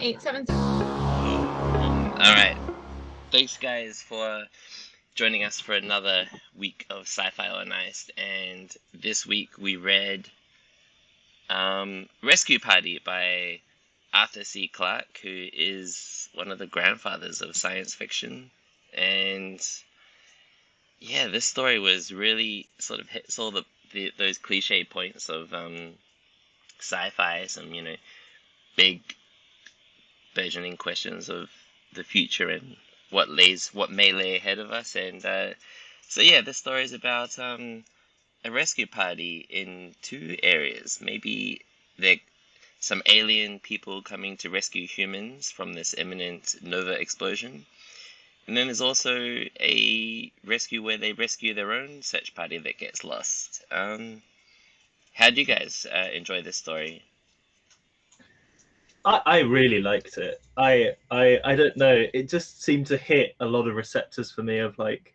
877. All right. Thanks, guys, for joining us for another week of Sci-Fi on Ice. And this week we read Rescue Party by Arthur C. Clarke, who is one of the grandfathers of science fiction. And yeah, this story was really sort of hits all those cliche points of sci-fi, some big burgeoning questions of the future and what may lay ahead of us. And so yeah, this story is about a rescue party in two areas. Maybe there some alien people coming to rescue humans from this imminent nova explosion. And then there's also a rescue where they rescue their own search party that gets lost. How do you guys enjoy this story? I really liked it. I don't know. It just seemed to hit a lot of receptors for me of like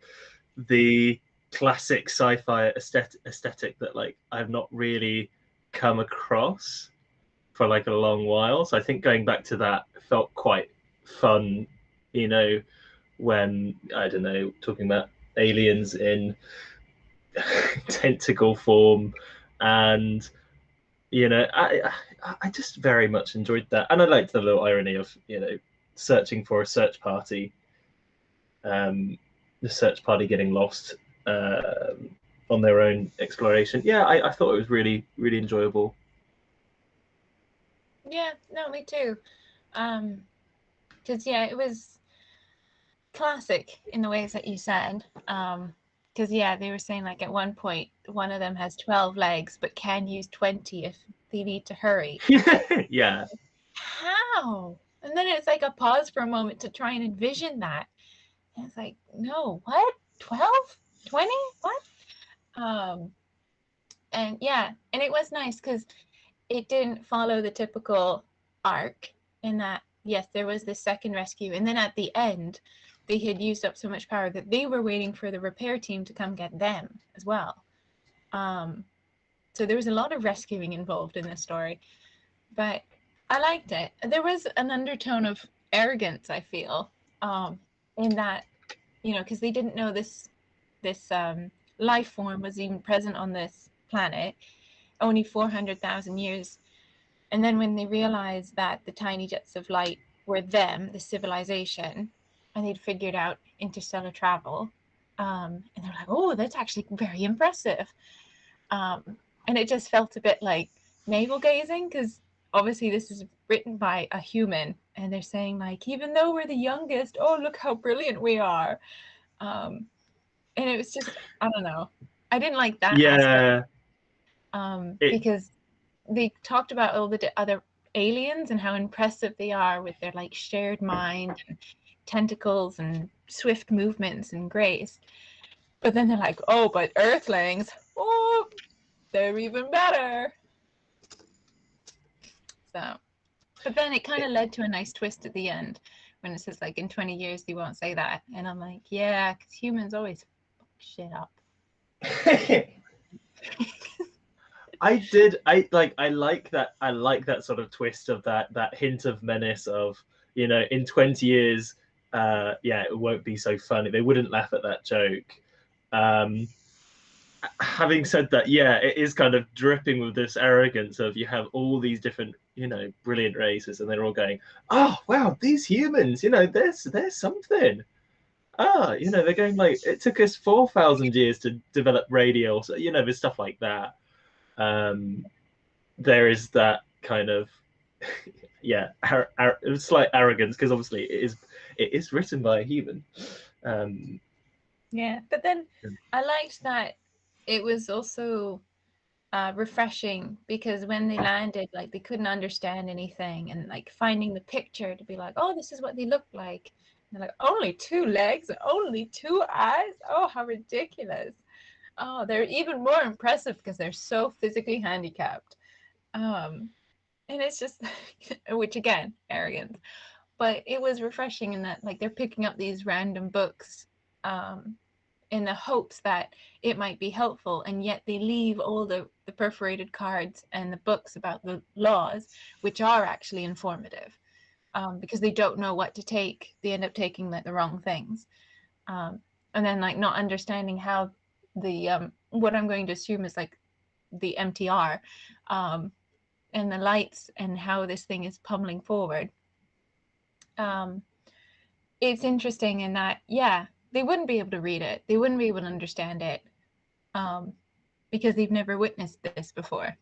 the classic sci-fi aesthetic that like I've not really come across for like a long while. So I think going back to that felt quite fun, you know, when I don't know, talking about aliens in tentacle form and I just very much enjoyed that, and I liked the little irony of searching for a search party, the search party getting lost on their own exploration. Yeah, I thought it was really really enjoyable. Yeah, no, me too. Because yeah, it was classic in the ways that you said. Because yeah, they were saying like at one point one of them has 12 legs but can use 20 if they need to hurry. Yeah. How? And then it's like a pause for a moment to try and envision that. And it's like, no, what? 12? 20? What? And yeah, and it was nice because it didn't follow the typical arc in that, yes, there was this second rescue. And then at the end, they had used up so much power that they were waiting for the repair team to come get them as well. So there was a lot of rescuing involved in this story. But I liked it. There was an undertone of arrogance, I feel, in that, because they didn't know this life form was even present on this planet, only 400,000 years. And then when they realized that the tiny jets of light were them, the civilization, and they'd figured out interstellar travel, and they're like, oh, that's actually very impressive. And it just felt a bit like navel gazing because obviously this is written by a human and they're saying like, even though we're the youngest, oh, look how brilliant we are. And it was just, I don't know. I didn't like that aspect Yeah. because they talked about all the other aliens and how impressive they are with their like shared mind and tentacles and swift movements and grace. But then they're like, oh, but earthlings, oh, they're even better. So, but then it kind of led to a nice twist at the end when it says like in 20 years they won't say that, and I'm like, yeah, because humans always fuck shit up. I like that sort of twist of that hint of menace of in 20 years yeah, it won't be so funny, they wouldn't laugh at that joke. Having said that, yeah, it is kind of dripping with this arrogance of you have all these different brilliant races and they're all going, oh wow, these humans, there's something. They're going like, it took us 4,000 years to develop radio, so there's stuff like that. There is that kind of yeah, slight arrogance because obviously it is written by a human. Yeah, but then I liked that it was also refreshing because when they landed, like they couldn't understand anything, and like finding the picture to be like, oh, this is what they look like. And they're like, only two legs, only two eyes. Oh, how ridiculous! Oh, they're even more impressive because they're so physically handicapped. And it's just, which again, arrogant. But it was refreshing in that, like, they're picking up these random books in the hopes that it might be helpful, and yet they leave all the perforated cards and the books about the laws, which are actually informative. because they don't know what to take. They end up taking like the wrong things, and then like not understanding how the what I'm going to assume is like the MTR, and the lights and how this thing is pummeling forward. Um, it's interesting in that, yeah, they wouldn't be able to read it. They wouldn't be able to understand it, because they've never witnessed this before.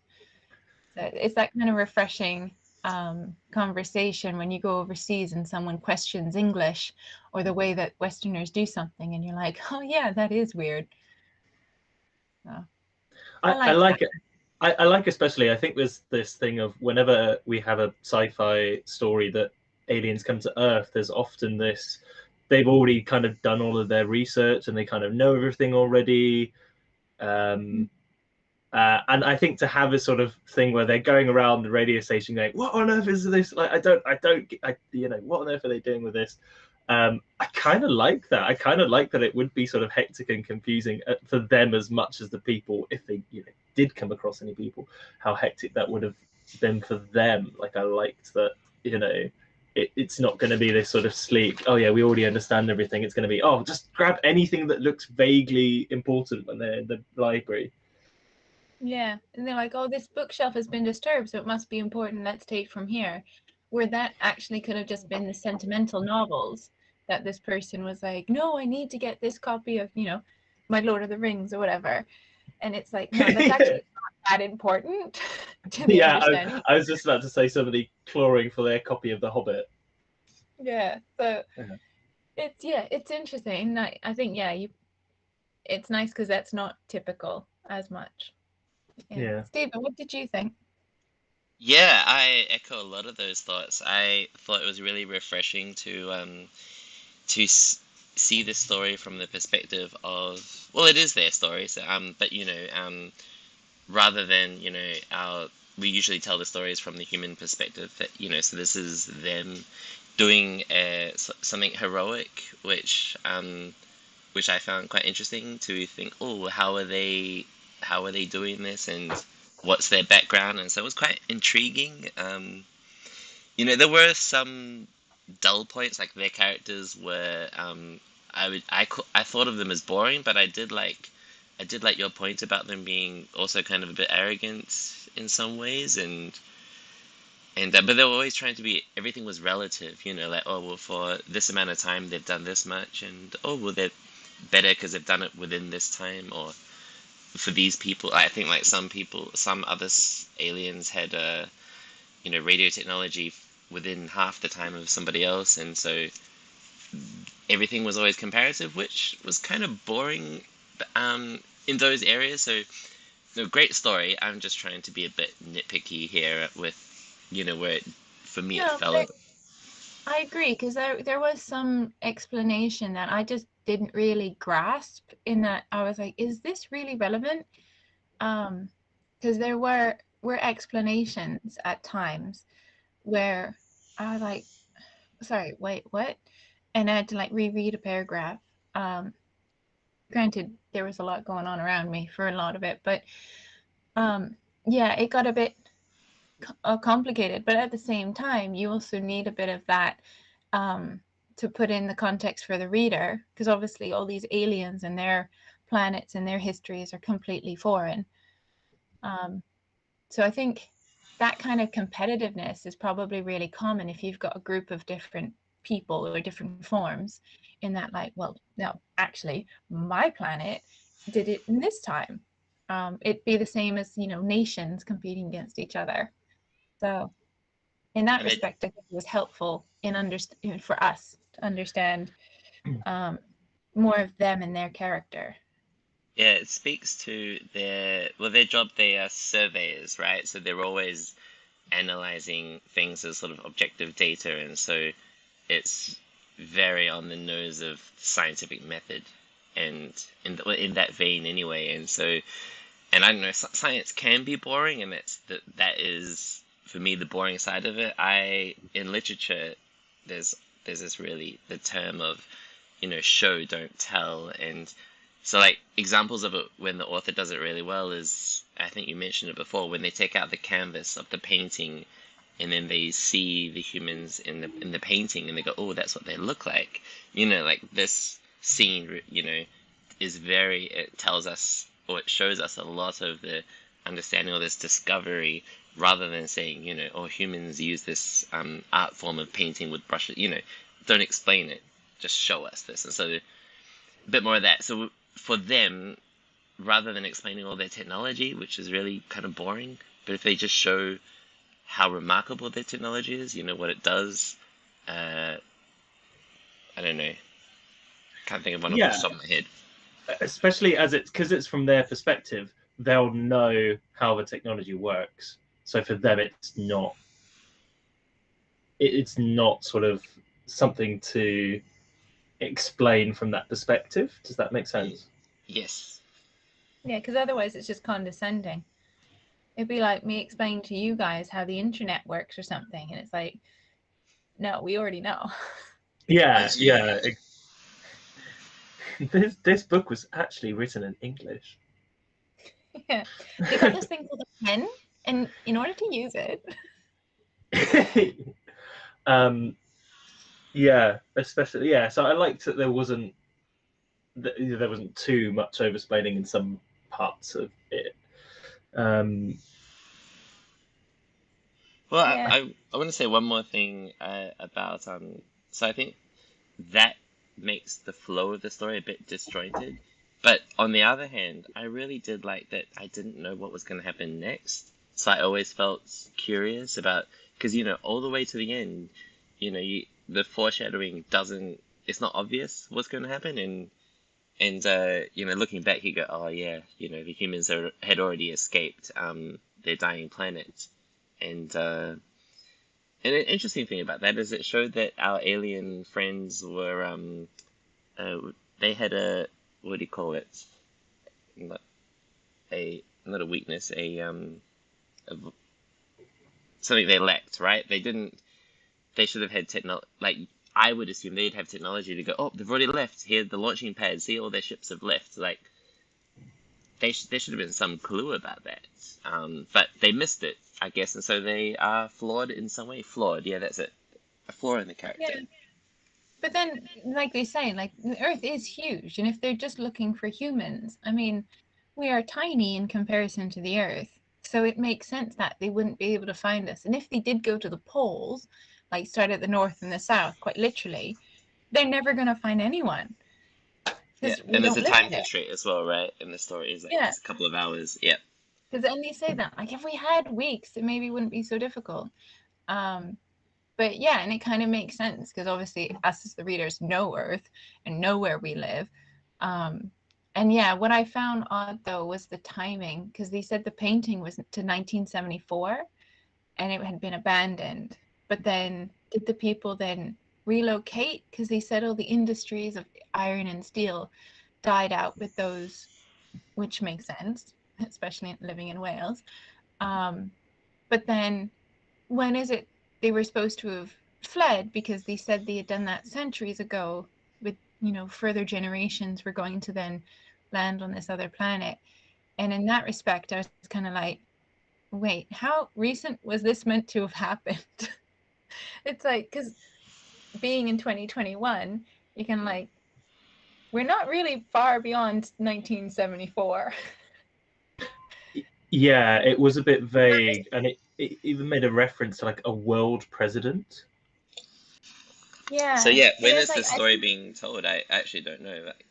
So it's that kind of refreshing conversation when you go overseas and someone questions English or the way that Westerners do something, and you're like, oh yeah, that is weird. So, I I like that. like it. I like especially. I think there's this thing of whenever we have a sci-fi story that aliens come to Earth, there's often this. They've already kind of done all of their research and they kind of know everything already. Um, and I think to have a sort of thing where they're going around the radio station going, "What on earth is this? Like, what on earth are they doing with this?" I kind of like that. I kind of like that it would be sort of hectic and confusing for them as much as the people, if they did come across any people, how hectic that would have been for them. Like I liked that, it's not going to be this sort of sleek, oh yeah, we already understand everything. It's going to be, oh, just grab anything that looks vaguely important when they're in the library. Yeah, and they're like, oh, this bookshelf has been disturbed, so it must be important. Let's take from here. Where that actually could have just been the sentimental novels that this person was like, no, I need to get this copy of, My Lord of the Rings or whatever. And it's like, no, that's actually not that important to the Yeah, understanding. I was just about to say somebody clawing for their copy of The Hobbit. Yeah, so Yeah. it's interesting. I think it's nice because that's not typical as much. Yeah, Yeah. Stephen, what did you think? Yeah, I echo a lot of those thoughts. I thought it was really refreshing to see this story from the perspective of, well, it is their story, so but rather than our we usually tell the stories from the human perspective, that so this is them doing something heroic, which I found quite interesting to think, oh, how are they doing this, and what's their background? And so it was quite intriguing. There were some dull points, like their characters were. I thought of them as boring, but I did like your point about them being also kind of a bit arrogant in some ways, and but they were always trying to be. Everything was relative, like, oh well, for this amount of time they've done this much, and oh well, they're better because they've done it within this time, or for these people, I think like some other aliens had radio technology within half the time of somebody else, and so everything was always comparative, which was kind of boring in those areas. So, no, great story. I'm just trying to be a bit nitpicky here with, where for me it No, fell. I agree because there was some explanation that I just didn't really grasp. In that I was like, is this really relevant? Because there were explanations at times where I was like, sorry, wait, what? And I had to like reread a paragraph. Um, Granted, there was a lot going on around me for a lot of it, but yeah, it got a bit complicated. But at the same time, you also need a bit of that um, to put in the context for the reader, because obviously all these aliens and their planets and their histories are completely foreign. Um, so I think that kind of competitiveness is probably really common if you've got a group of different people or different forms, in that, like, well, no, actually, my planet did it in this time. It'd be the same as, nations competing against each other. So in that And it respect, I think it was helpful for us to understand um, more of them and their character. Yeah, it speaks to their job. They are surveyors, right? So they're always analyzing things as sort of objective data, and so it's very on the nose of scientific method, and in that vein anyway. And so, and I don't know, science can be boring, and that is for me the boring side of it. In literature, there's this really the term of show don't tell, and so like examples of it when the author does it really well is, I think you mentioned it before, when they take out the canvas of the painting and then they see the humans in the painting, and they go, "Oh, that's what they look like." You know, like this scene, you know, is very. It tells us, or it shows us a lot of the understanding of this discovery, rather than saying, you know, "Oh, humans use this art form of painting with brushes." You know, don't explain it, just show us this, and so a bit more of that. So for them, rather than explaining all their technology, which is really kind of boring, but if they just show how remarkable their technology is, you know, what it does, I don't know, can't think of one off the Yeah, top of my head. especially as it's because it's from their perspective, they'll know how the technology works. So for them, it's not sort of something to explain from that perspective. Does that make sense? Yes. Yeah, because otherwise it's just condescending. It'd be like me explaining to you guys how the internet works or something, and it's like, no, we already know. Yeah, yeah. This book was actually written in English. Yeah. They got this thing called a pen, and in order to use it, um, yeah, especially yeah. So I liked that there wasn't too much oversplaining in some parts of it. Um, Well, yeah, I want to say one more thing about so I think that makes the flow of the story a bit disjointed. But on the other hand, I really did like that I didn't know what was going to happen next. So I always felt curious about, because, you know, all the way to the end, you know, the foreshadowing doesn't, it's not obvious what's going to happen. And you know, looking back, you go, oh yeah, you know, the humans had already escaped their dying planet. And an interesting thing about that is it showed that our alien friends were uh, they had a, what do you call it? Not not a weakness, a, something they lacked, right? They didn't. They should have had technology. Like, I would assume they'd have technology to go. Oh, they've already left. Here, the launching pads. See, all their ships have left. Like, there should have been some clue about that. But they missed it, I guess, and so they are flawed in some way. Flawed, yeah, that's it. A flaw in the character. yeah. But then, like they say, like the Earth is huge, and if they're just looking for humans, I mean, we are tiny in comparison to the Earth, so it makes sense that they wouldn't be able to find us. And if they did go to the poles, like start at the north and the south, quite literally, they're never going to find anyone Yeah, because we and there's don't a live time there. constraint as well, right? In the story, is like Yeah, it's a couple of hours. Yeah. because then they say that, like if we had weeks, it maybe wouldn't be so difficult. Um, but yeah, and it kind of makes sense because obviously us as the readers know Earth and know where we live. Um, and yeah, what I found odd though was the timing because they said the painting was to 1974 and it had been abandoned. But then did the people then relocate? Because they said all the industries of iron and steel died out with those, which makes sense, especially living in Wales. Um, but then when is it they were supposed to have fled because they said they had done that centuries ago with, you know, further generations were going to then land on this other planet. And in that respect, I was kind of like, wait, how recent was this meant to have happened? It's like, because being in 2021, you can like, we're not really far beyond 1974. yeah, it was a bit vague, and it even made a reference to like a world president. So Yeah. yeah, And when it's is like, the I story think, being told? I actually don't know. Like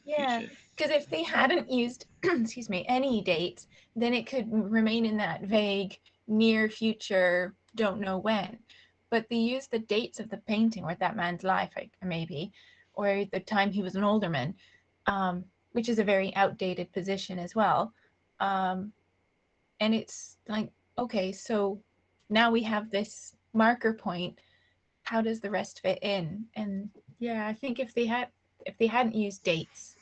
yeah, future. because if they hadn't used, excuse me, any dates, then it could remain in that vague near future, don't know when. But they used the dates of the painting or that man's life, like, maybe, or the time he was an alderman, which is a very outdated position as well. Um, and it's like, okay, so now we have this marker point. How does the rest fit in? And yeah, I think if they hadn't used dates,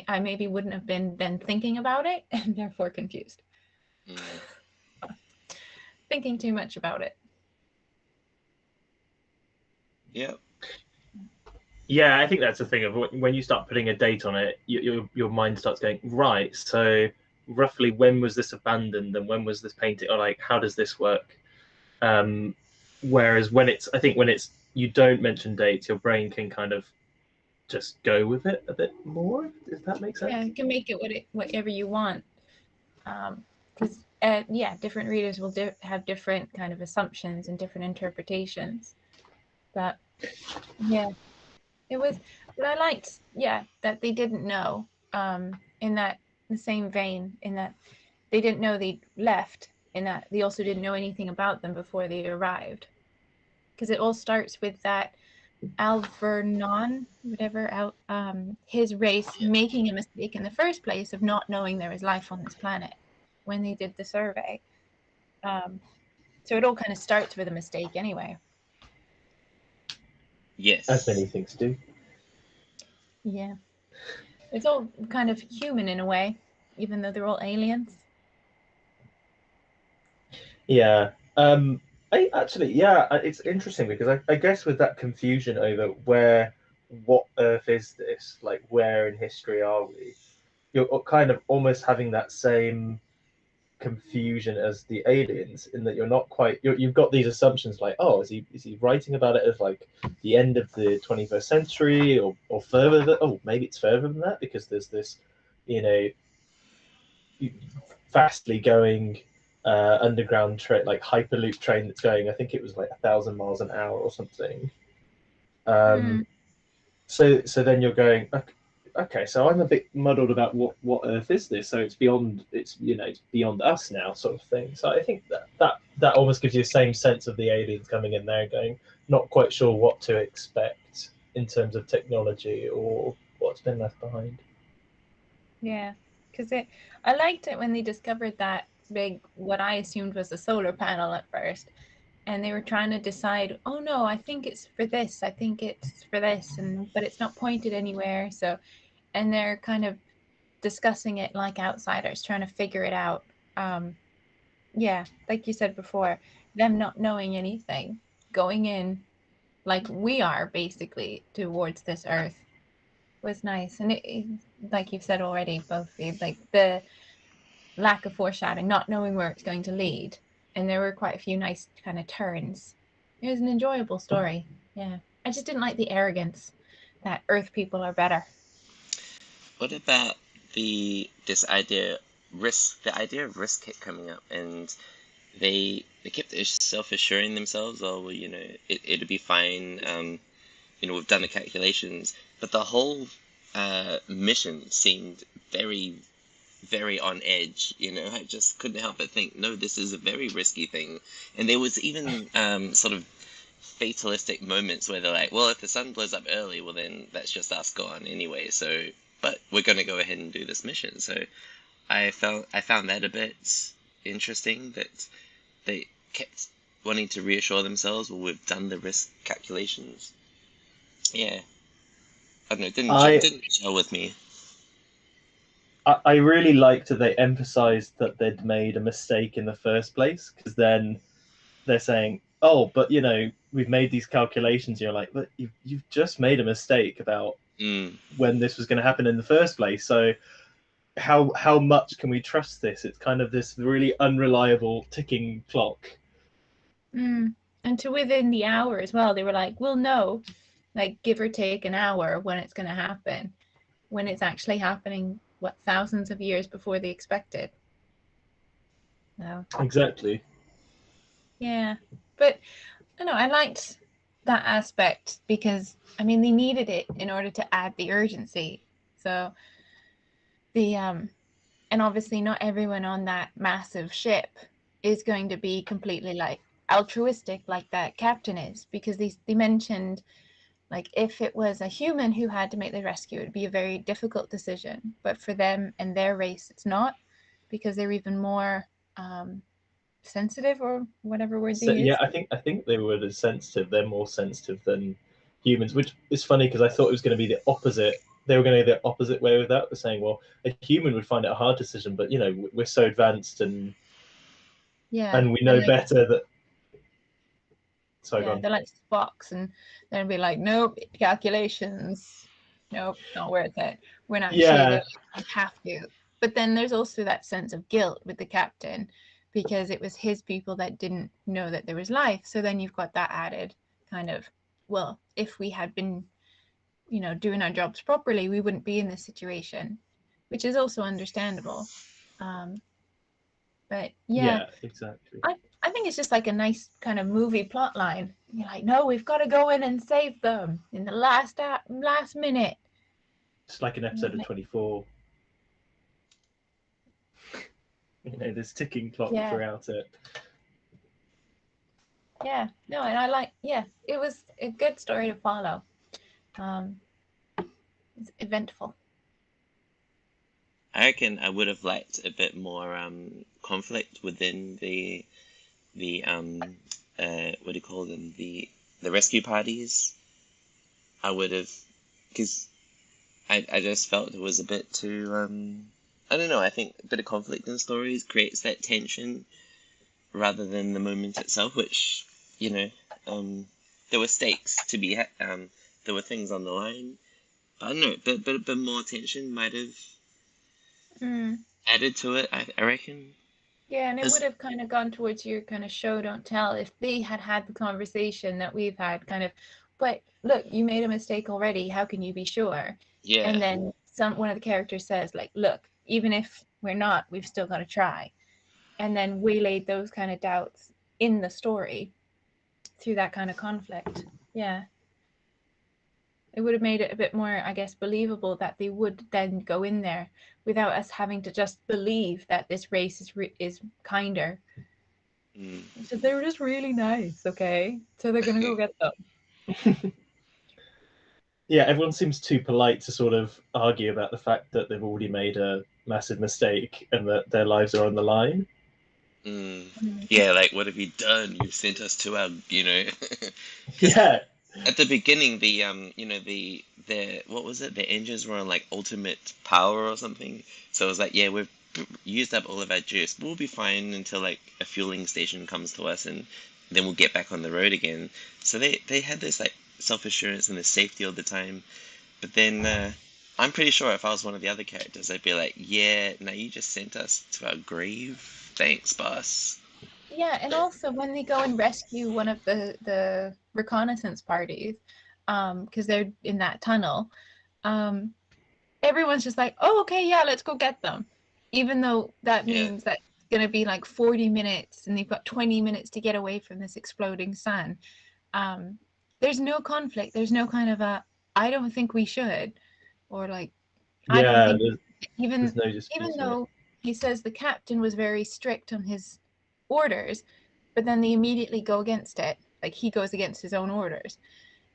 I maybe wouldn't have been then thinking about it and therefore confused, Mm. thinking too much about it. Yeah. Yeah, I think that's the thing of when you start putting a date on it, your mind starts going right. So roughly when was this abandoned, and when was this painting, or like how does this work? Whereas I think when it's you don't mention dates, your brain can kind of just go with it a bit more. If that makes sense. Yeah, you can make it whatever you want. Because yeah, different readers will have different kind of assumptions and different interpretations. But yeah, it was. But I liked, yeah, that they didn't know. In that the same vein, in that they didn't know they left, in that they also didn't know anything about them before they arrived. Because it all starts with that Alvernon, whatever, his race making a mistake in the first place of not knowing there was life on this planet when they did the survey. So it all kind of starts with a mistake anyway. As many Yes. things do. Yeah. It's all kind of human in a way, even though they're all aliens. Yeah. I actually, yeah, it's interesting because I guess with that confusion over what Earth is this, like where in history are we? You're kind of almost having that same confusion as the aliens in that you're not quite you've got these assumptions like, oh, is he writing about it as like the end of the 21st century or further oh, maybe it's further than that because there's this, you know, fastly going underground train, like hyperloop train that's going, I think it was like 1,000 miles an hour or something. um Mm. so then you're going, okay, so I'm a bit muddled about what Earth is this. So it's beyond us now, sort of thing. So I think that almost gives you the same sense of the aliens coming in there, going not quite sure what to expect in terms of technology or what's been left behind. Yeah, because I liked it when they discovered that big, what I assumed was a solar panel at first, and they were trying to decide, oh no, I think it's for this, I think it's for this, and but it's not pointed anywhere. So, and they're kind of discussing it like outsiders, trying to figure it out. Yeah, like you said before, them not knowing anything, going in like we are basically towards this earth was nice. And like you've said already, both like the lack of foreshadowing, not knowing where it's going to lead. And there were quite a few nice kind of turns. It was an enjoyable story. Yeah. I just didn't like the arrogance that earth people are better. What about this idea risk? The idea of risk kept coming up, and they kept self-assuring themselves, oh well, it'll be fine. We've done the calculations, but the whole mission seemed very, very on edge. I just couldn't help but think, no, this is a very risky thing. And there was even sort of fatalistic moments where they're like, well, if the sun blows up early, well then that's just us gone anyway. So, but we're going to go ahead and do this mission. So I found that a bit interesting that they kept wanting to reassure themselves, well, we've done the risk calculations. Yeah, I don't know, it I didn't gel with me. I really liked that they emphasized that they'd made a mistake in the first place, because then they're saying, oh, but we've made these calculations. You're like, but you've just made a mistake about Mm. when this was going to happen in the first place. So how much can we trust this? It's kind of this really unreliable ticking clock. Mm. And to within the hour as well, they were like, we'll know, like give or take an hour when it's going to happen, when it's actually happening, what, thousands of years before they expected. So, Exactly. yeah. But I don't know, I liked that aspect because, I mean, they needed it in order to add the urgency. So, the, and obviously not everyone on that massive ship is going to be completely like altruistic like that captain is, because they mentioned like if it was a human who had to make the rescue, it'd be a very difficult decision. But for them and their race, it's not, because they're even more sensitive, or whatever word they So yeah, use. I think they were as sensitive. They're more sensitive than humans, which is funny because I thought it was going to be the opposite. They were going to go the opposite way with that. They're saying, well, a human would find it a hard decision, but we're so advanced and Yeah, and we they're know like, better that. Sorry, yeah, gone. they're like Spocks, and they'll be like, nope, calculations, nope, not worth it. We're not sure Yeah, that we have to. But then there's also that sense of guilt with the captain, because it was his people that didn't know that there was life. So then you've got that added kind of, well, if we had been, you know, doing our jobs properly, we wouldn't be in this situation, which is also understandable. But yeah, Yeah, exactly. I think it's just like a nice kind of movie plot line. You're like, no, we've got to go in and save them in the last minute. It's like an episode of 24. You know, there's ticking clock Yeah. throughout it. Yeah, no, and I like, yeah, it was a good story to follow. It's eventful. I reckon I would have liked a bit more conflict within the what do you call them, the rescue parties. I would have, because I just felt it was a bit too I don't know. I think a bit of conflict in stories creates that tension rather than the moment itself, which, you know, there were stakes to be there were things on the line. But I don't know, but more tension might have added to it. I reckon. Yeah, and it would 'Cause- have kind of gone towards your kind of show don't tell if they had had the conversation that we've had, kind of, but look, you made a mistake already. How can you be sure? yeah. And then one of the characters says, like, look, even if we're not, we've still got to try. And then we laid those kind of doubts in the story through that kind of conflict. Yeah. It would have made it a bit more, I guess, believable that they would then go in there without us having to just believe that this race is kinder. Mm. So they were just really nice, okay? So they're gonna go get them. Yeah, everyone seems too polite to sort of argue about the fact that they've already made a massive mistake and that their lives are on the line. Mm. Yeah, like what have you done? You've sent us to our, because Yeah, at the beginning the what was it? The engines were on like ultimate power or something. So it was like, yeah, we've used up all of our juice. We'll be fine until like a fueling station comes to us, and then we'll get back on the road again. So they had this like self assurance and this safety all the time. But then I'm pretty sure if I was one of the other characters, I'd be like, yeah, now you just sent us to our grave. Thanks, boss. Yeah, and also when they go and rescue one of the reconnaissance parties, because they're in that tunnel, everyone's just like, oh, okay, yeah, let's go get them, even though that Yeah. means that it's gonna be like 40 minutes, and they've got 20 minutes to get away from this exploding sun. There's no conflict. There's no kind of a, I don't think we should, or like, I don't yeah. think, even There's no dispute even on it. though he says the captain was very strict on his orders, but then they immediately go against it. Like he goes against his own orders.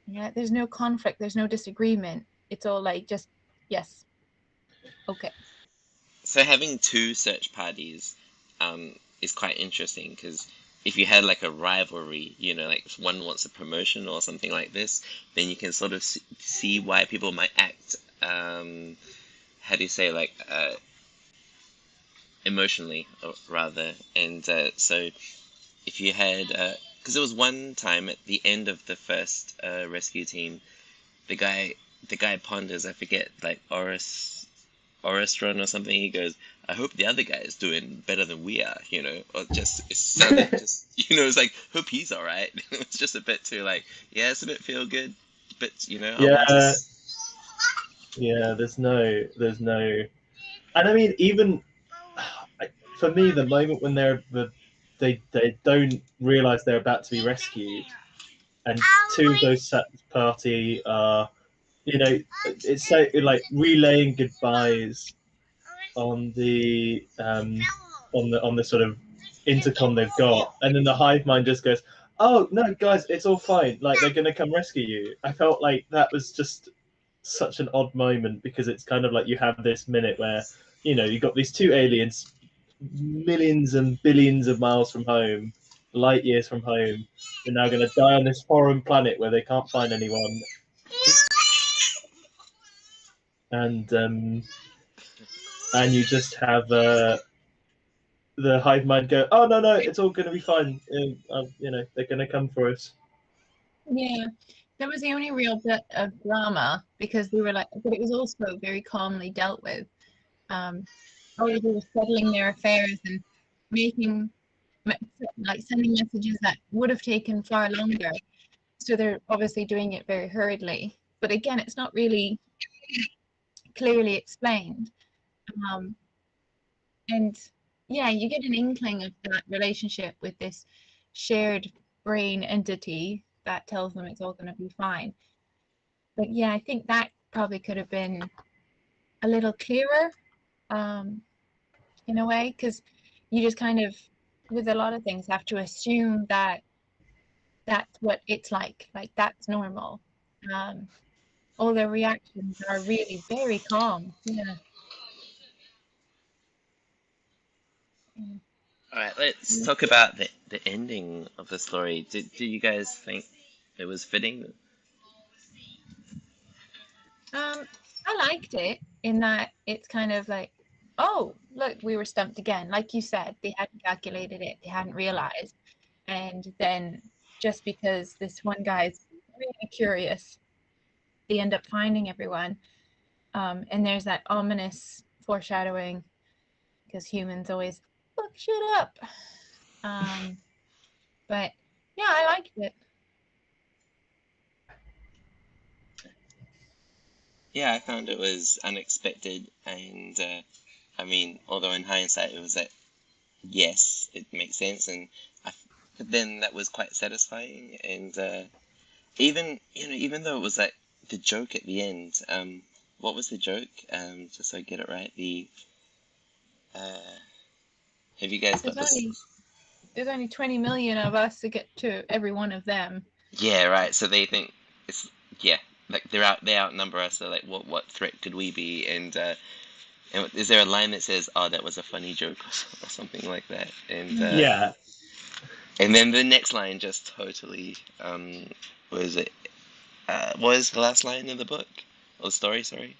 Yeah, there's no conflict. There's no disagreement. It's all like just yes, okay. So having two search parties is quite interesting because if you had like a rivalry, like if one wants a promotion or something like this, then you can sort of see why people might act, how do you say, like emotionally, or rather. And so if you had, because there was one time at the end of the first rescue team, the guy the guy ponders, I forget, like Orestron or something. He goes, I hope the other guy is doing better than we are, or just it sounded just it's like, hope he's all right. It's just a bit too like, yeah, it's a bit feel good, but I want to. Yeah, yeah. There's no, and I mean, even for me, the moment when they don't realize they're about to be rescued, and two of those party are, it's so like relaying goodbyes on the sort of intercom they've got, and then the hive mind just goes, "Oh no, guys, it's all fine. Like they're gonna come rescue you." I felt like that was just such an odd moment because it's kind of like you have this minute where you've got these two aliens, millions and billions of miles from home, light years from home. They're now going to die on this foreign planet where they can't find anyone, and you just have the hive mind go, "Oh no, no, it's all going to be fine. They're going to come for us." Yeah, that was the only real bit of drama because they were like, but it was also very calmly dealt with. Oh, they were settling their affairs and making like sending messages that would have taken far longer. So they're obviously doing it very hurriedly. But again, it's not really clearly explained. Um, and yeah, you get an inkling of that relationship with this shared brain entity that tells them it's all going to be fine. But yeah, I think that probably could have been a little clearer, um, in a way, because you just kind of, with a lot of things, have to assume that that's what it's like that's normal. Um, all their reactions are really very calm. Yeah. Mm. All right, let's talk about the ending of the story. Do you guys think it was fitting? I liked it in that it's kind of like, oh, look, we were stumped again. Like you said, they hadn't calculated it, they hadn't realized. And then just because this one guy's really curious, they end up finding everyone. And there's that ominous foreshadowing because humans always look shit up. But yeah, I liked it. Yeah, I found it was unexpected, and I mean, although in hindsight it was like, yes, it makes sense, and but then that was quite satisfying, and even even though it was like the joke at the end, what was the joke? Just so I get it right, the uh, have you guys got There's this? only 20 million of us to get to every one of them. Yeah, right. So they think it's yeah, like they outnumber us. So like, what threat could we be? And is there a line that says, "Oh, that was a funny joke" or something like that? Yeah, And then the next line just totally was it what is the last line of the book or the story? Sorry.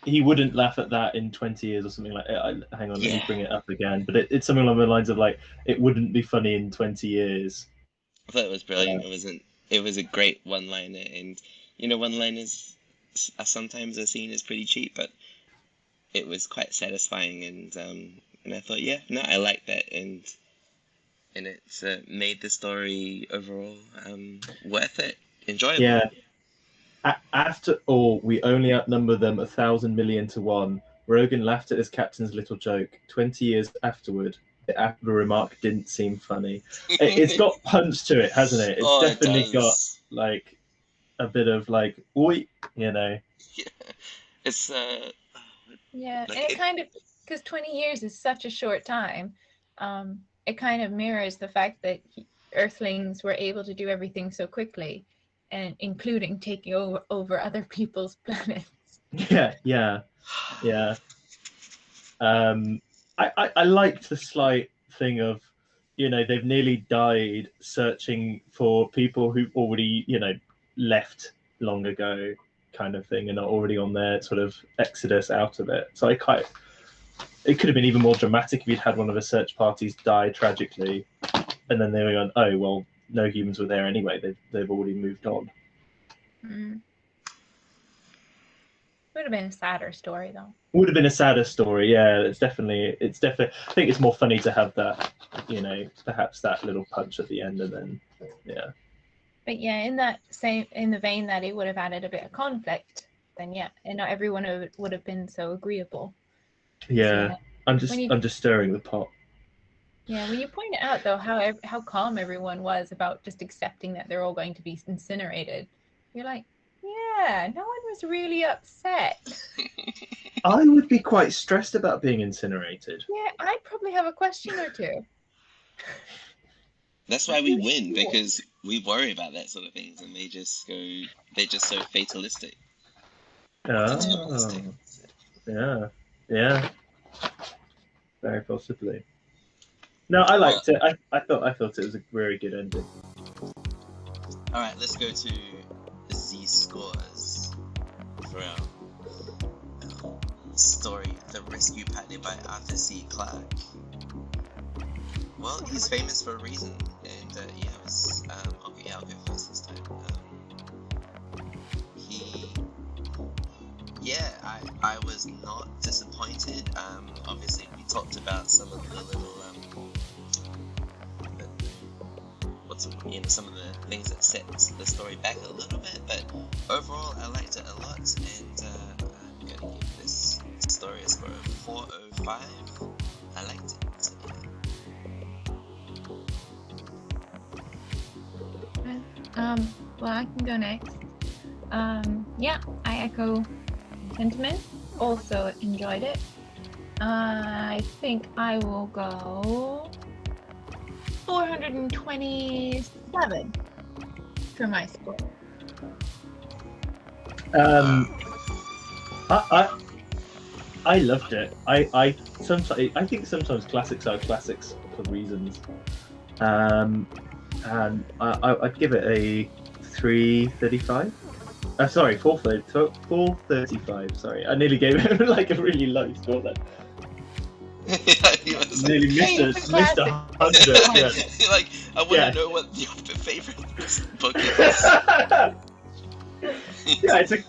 he wouldn't laugh at that in 20 years or something like hang on, let me Yeah, bring it up again. But it's something along the lines of like, it wouldn't be funny in 20 years. I thought it was brilliant. It was a great one-liner, and one-liners sometimes are seen as pretty cheap, but it was quite satisfying, and I thought, yeah, no, I like that, and it's made the story overall worth it, enjoyable. Yeah. After all, we only outnumber them 1,000,000,000 to one. Rogan laughed at his captain's little joke. 20 years afterward, the remark didn't seem funny. It's got punch to it, hasn't it? It's Oh, it definitely got does. like a bit of like, oi, you know. Yeah, it's Yeah, like and it kind of, because 20 years is such a short time, it kind of mirrors the fact that Earthlings were able to do everything so quickly, and including taking over other people's planets. Yeah, yeah, yeah. Um, I liked the slight thing of, they've nearly died searching for people who've already, left long ago, kind of thing, and are already on their sort of exodus out of it. So it could have been even more dramatic if you'd had one of the search parties die tragically, and then they were going, oh well, no humans were there anyway. They've already moved on. Mm. Would have been a sadder story though. Would have been a sadder story, yeah. It's definitely. I think it's more funny to have that, perhaps that little punch at the end, and then, yeah. But yeah, in the vein that it would have added a bit of conflict, then yeah, and not everyone would have been so agreeable. Yeah, Yeah, I'm just stirring the pot. yeah, when you point it out though, how calm everyone was about just accepting that they're all going to be incinerated, you're like, yeah, no one was really upset. I would be quite stressed about being incinerated. Yeah, I'd probably have a question or two. that's why we win, because we worry about that sort of things, and they're just so fatalistic, deterministic. Oh, yeah, yeah, very possibly. No, I Well, liked it. I thought it was a very good ending. all right, let's go to Z scores for our story, The Rescue Party by Arthur C. Clarke. Well, he's famous for a reason, and yeah, it was, I'll go first this time. I was not disappointed. Obviously, we talked about some of the little what's some of the things that set the story back a little bit, but overall I liked it a lot, and I'm gonna give this story a score of 4.05. I liked it. So, well, I can go next. Yeah, I echo sentiment. Also enjoyed it. I think I will go 427 for my score. I loved it. I think sometimes classics are classics for reasons. And I'd give it a 335. Sorry, 435. Sorry, I nearly gave it like a really low score then. Nearly missed 100. Yeah. Like, I want to know what your favorite book is. Yeah, could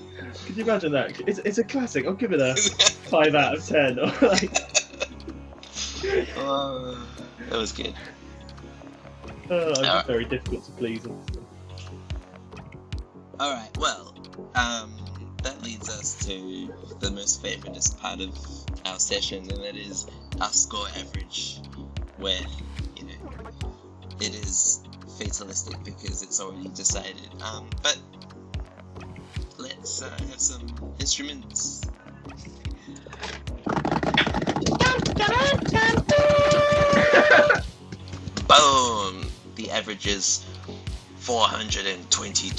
you imagine that? It's a classic. I'll give it a 5 out of 10. Or like... That was good. I'm very difficult to please. Alright, well, that leads us to the most favoritist part of our session, and that is our score average, where, it is fatalistic because it's already decided. But let's have some instruments. Boom! The average is 422.